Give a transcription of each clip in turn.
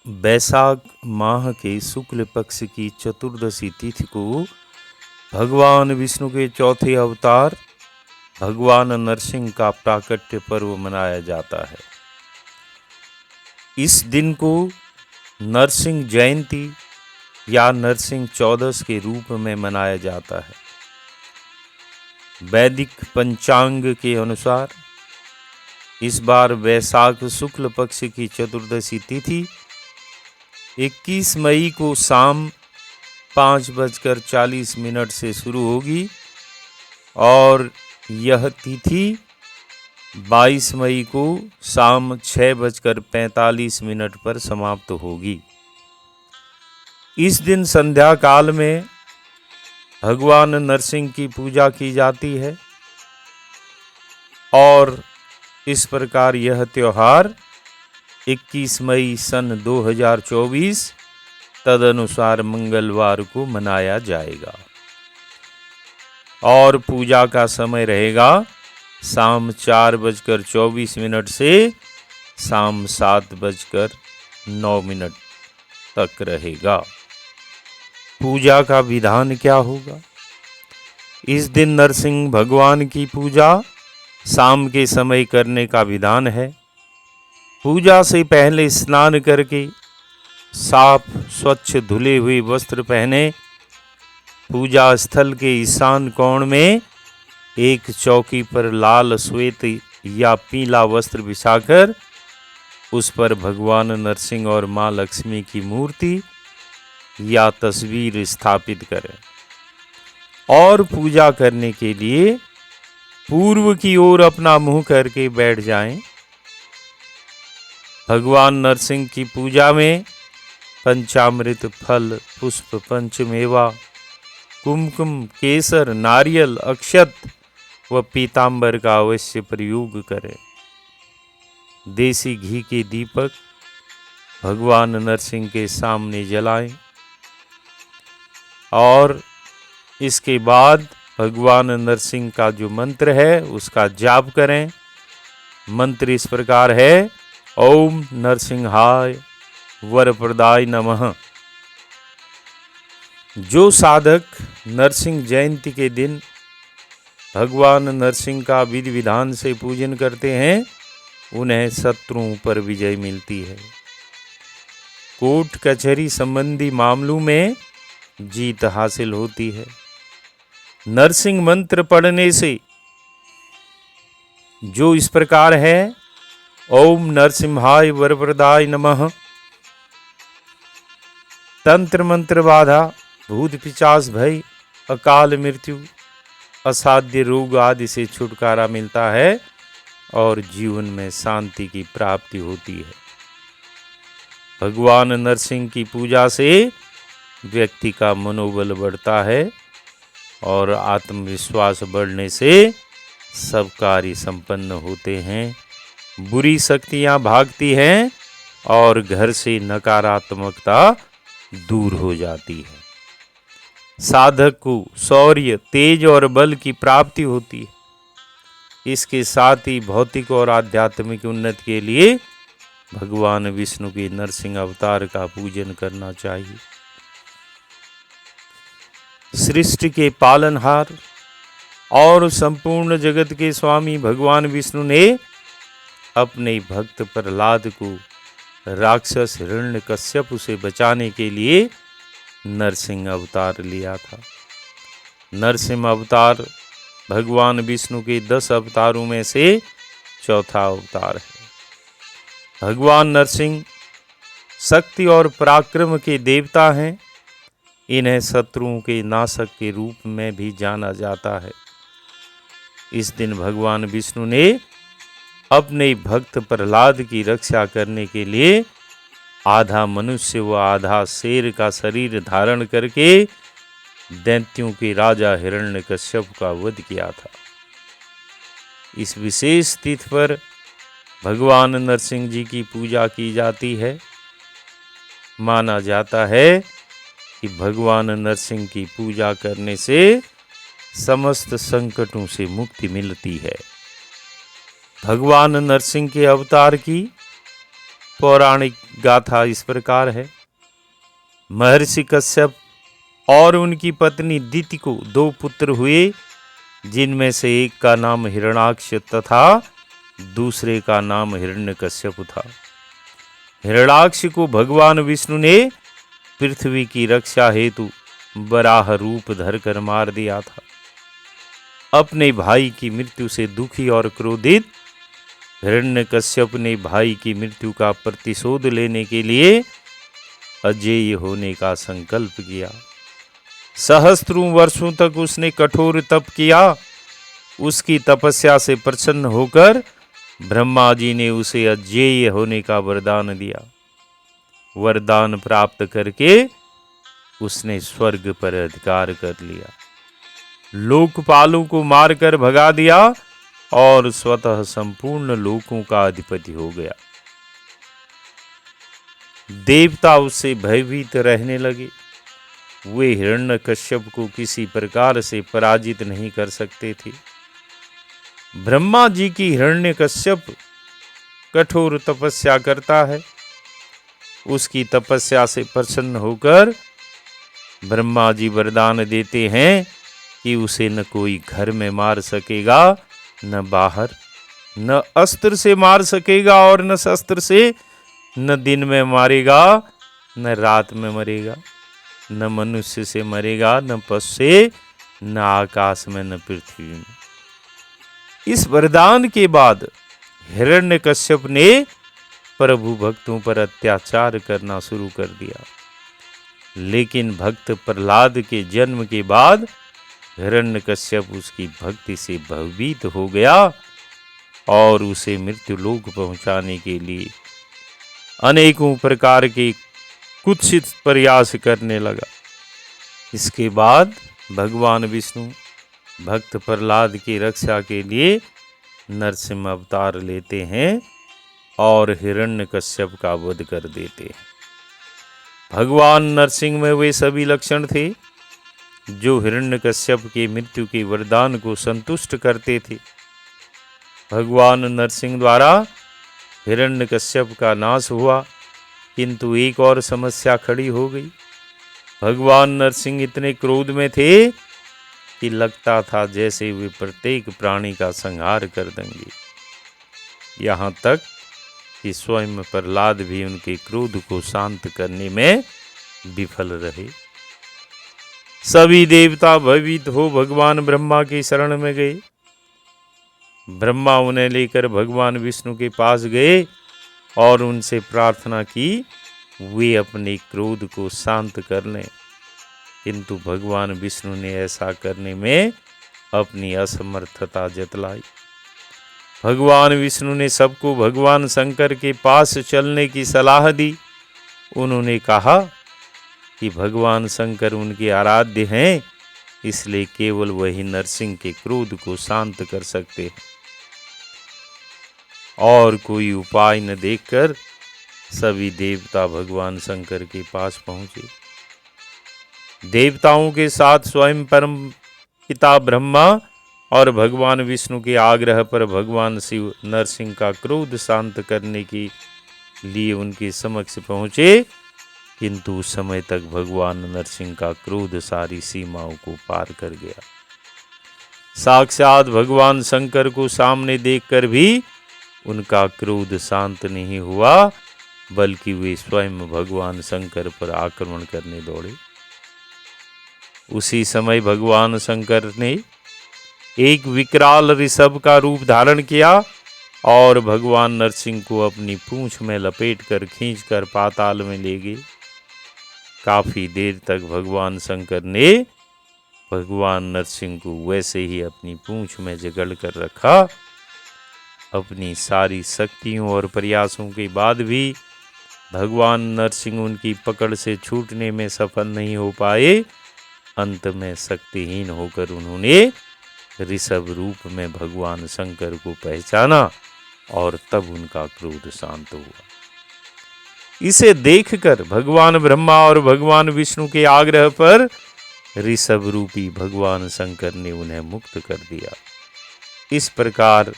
बैसाख माह के शुक्ल पक्ष की चतुर्दशी तिथि को भगवान विष्णु के चौथे अवतार भगवान नरसिंह का प्राकट्य पर्व मनाया जाता है। इस दिन को नरसिंह जयंती या नरसिंह चौदस के रूप में मनाया जाता है। वैदिक पंचांग के अनुसार इस बार वैशाख शुक्ल पक्ष की चतुर्दशी तिथि 21 मई को शाम 5:40 से शुरू होगी और यह तिथि 22 मई को शाम 6:45 पर समाप्त होगी। इस दिन संध्या काल में भगवान नरसिंह की पूजा की जाती है और इस प्रकार यह त्योहार 21 मई सन 2024 तदनुसार मंगलवार को मनाया जाएगा और पूजा का समय रहेगा शाम 4:24 से शाम 7:09 तक रहेगा। पूजा का विधान क्या होगा? इस दिन नरसिंह भगवान की पूजा शाम के समय करने का विधान है। पूजा से पहले स्नान करके साफ स्वच्छ धुले हुए वस्त्र पहने पूजा स्थल के ईशान कोण में एक चौकी पर लाल श्वेत या पीला वस्त्र बिछाकर उस पर भगवान नरसिंह और मां लक्ष्मी की मूर्ति या तस्वीर स्थापित करें और पूजा करने के लिए पूर्व की ओर अपना मुंह करके बैठ जाएं। भगवान नरसिंह की पूजा में पंचामृत, फल, पुष्प, पंचमेवा, कुमकुम, केसर, नारियल, अक्षत व पीतांबर का अवश्य प्रयोग करें। देसी घी के दीपक भगवान नरसिंह के सामने जलाएं और इसके बाद भगवान नरसिंह का जो मंत्र है उसका जाप करें। मंत्र इस प्रकार है: ओम नरसिंहाय वरप्रदाय नमः। जो साधक नरसिंह जयंती के दिन भगवान नरसिंह का विधि विधान से पूजन करते हैं उन्हें शत्रुओं पर विजय मिलती है, कोर्ट कचहरी संबंधी मामलों में जीत हासिल होती है। नरसिंह मंत्र पढ़ने से जो इस प्रकार है: ओम नरसिंहाय वरप्रदाय नमः। तंत्र मंत्र बाधा, भूत पिशाच भय, अकाल मृत्यु, असाध्य रोग आदि से छुटकारा मिलता है और जीवन में शांति की प्राप्ति होती है। भगवान नरसिंह की पूजा से व्यक्ति का मनोबल बढ़ता है और आत्मविश्वास बढ़ने से सब कार्य संपन्न होते हैं, बुरी शक्तियां भागती हैं और घर से नकारात्मकता दूर हो जाती है। साधक को शौर्य, तेज और बल की प्राप्ति होती है। इसके साथ ही भौतिक और आध्यात्मिक उन्नति के लिए भगवान विष्णु के नरसिंह अवतार का पूजन करना चाहिए। सृष्टि के पालनहार और संपूर्ण जगत के स्वामी भगवान विष्णु ने अपने भक्त प्रहलाद को राक्षस हिरण्यकश्यप से बचाने के लिए नरसिंह अवतार लिया था। नरसिंह अवतार भगवान विष्णु के 10 अवतारों में से चौथा अवतार है। भगवान नरसिंह शक्ति और पराक्रम के देवता हैं। इन्हें शत्रुओं के नाशक के रूप में भी जाना जाता है। इस दिन भगवान विष्णु ने अपने भक्त प्रहलाद की रक्षा करने के लिए आधा मनुष्य व आधा शेर का शरीर धारण करके दैत्यों के राजा हिरण्यकश्यप का वध किया था। इस विशेष तिथि पर भगवान नरसिंह जी की पूजा की जाती है। माना जाता है कि भगवान नरसिंह की पूजा करने से समस्त संकटों से मुक्ति मिलती है। भगवान नरसिंह के अवतार की पौराणिक गाथा इस प्रकार है। महर्षि कश्यप और उनकी पत्नी दिति को 2 पुत्र हुए, जिनमें से एक का नाम हिरणाक्ष तथा दूसरे का नाम हिरण्यकश्यप था। हिरणाक्ष को भगवान विष्णु ने पृथ्वी की रक्षा हेतु वराह रूप धरकर मार दिया था। अपने भाई की मृत्यु से दुखी और क्रोधित हिरण्यकश्यप ने भाई की मृत्यु का प्रतिशोध लेने के लिए अजेय होने का संकल्प किया। सहस्त्रों वर्षों तक उसने कठोर तप किया। उसकी तपस्या से प्रसन्न होकर ब्रह्मा जी ने उसे अजेय होने का वरदान दिया। वरदान प्राप्त करके उसने स्वर्ग पर अधिकार कर लिया, लोकपालों को मारकर भगा दिया और स्वतः संपूर्ण लोकों का अधिपति हो गया। देवता उससे भयभीत रहने लगे। वे हिरण्यकश्यप को किसी प्रकार से पराजित नहीं कर सकते थे। ब्रह्मा जी की हिरण्यकश्यप कठोर तपस्या करता है। उसकी तपस्या से प्रसन्न होकर ब्रह्मा जी वरदान देते हैं कि उसे न कोई घर में मार सकेगा, न बाहर, न अस्त्र से मार सकेगा और न शस्त्र से, न दिन में मारेगा न रात में मरेगा, न मनुष्य से मरेगा, न पशु से, न आकाश में, न पृथ्वी में। इस वरदान के बाद हिरण्यकश्यप ने प्रभु भक्तों पर अत्याचार करना शुरू कर दिया। लेकिन भक्त प्रहलाद के जन्म के बाद हिरण्यकश्यप उसकी भक्ति से भयभीत हो गया और उसे मृत्यु लोक पहुंचाने के लिए अनेकों प्रकार के कुत्सित प्रयास करने लगा। इसके बाद भगवान विष्णु भक्त प्रहलाद की रक्षा के लिए नरसिंह अवतार लेते हैं और हिरण्यकश्यप का वध कर देते हैं। भगवान नरसिंह में वे सभी लक्षण थे जो हिरण्यकश्यप के मृत्यु के वरदान को संतुष्ट करते थे। भगवान नरसिंह द्वारा हिरण्यकश्यप का नाश हुआ, किंतु एक और समस्या खड़ी हो गई। भगवान नरसिंह इतने क्रोध में थे कि लगता था जैसे वे प्रत्येक प्राणी का संहार कर देंगे। यहाँ तक कि स्वयं प्रहलाद भी उनके क्रोध को शांत करने में विफल रहे। सभी देवता भयभीत हो भगवान ब्रह्मा की शरण में गए। ब्रह्मा उन्हें लेकर भगवान विष्णु के पास गए और उनसे प्रार्थना की वे अपने क्रोध को शांत कर लें, किंतु भगवान विष्णु ने ऐसा करने में अपनी असमर्थता जतलाई। भगवान विष्णु ने सबको भगवान शंकर के पास चलने की सलाह दी। उन्होंने कहा कि भगवान शंकर उनके आराध्य हैं, इसलिए केवल वही नरसिंह के क्रोध को शांत कर सकते हैं। और कोई उपाय न देखकर सभी देवता भगवान शंकर के पास पहुंचे। देवताओं के साथ स्वयं परम पिता ब्रह्मा और भगवान विष्णु के आग्रह पर भगवान शिव नरसिंह का क्रोध शांत करने के लिए उनके समक्ष पहुंचे, किंतु उस समय तक भगवान नरसिंह का क्रोध सारी सीमाओं को पार कर गया। साक्षात भगवान शंकर को सामने देखकर भी उनका क्रोध शांत नहीं हुआ, बल्कि वे स्वयं भगवान शंकर पर आक्रमण करने दौड़े। उसी समय भगवान शंकर ने एक विकराल ऋषभ का रूप धारण किया और भगवान नरसिंह को अपनी पूंछ में लपेटकर खींचकर पाताल में ले गए। काफी देर तक भगवान शंकर ने भगवान नरसिंह को वैसे ही अपनी पूंछ में जकड़ कर रखा। अपनी सारी शक्तियों और प्रयासों के बाद भी भगवान नरसिंह उनकी पकड़ से छूटने में सफल नहीं हो पाए। अंत में शक्तिहीन होकर उन्होंने ऋषभ रूप में भगवान शंकर को पहचाना और तब उनका क्रोध शांत हुआ। इसे देखकर भगवान ब्रह्मा और भगवान विष्णु के आग्रह पर ऋषभ रूपी भगवान शंकर ने उन्हें मुक्त कर दिया। इस प्रकार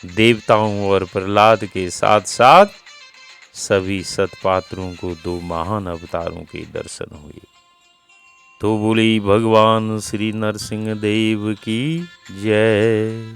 देवताओं और प्रहलाद के साथ साथ सभी सत्पात्रों को 2 महान अवतारों के दर्शन हुए। तो बोले भगवान श्री नरसिंह देव की जय।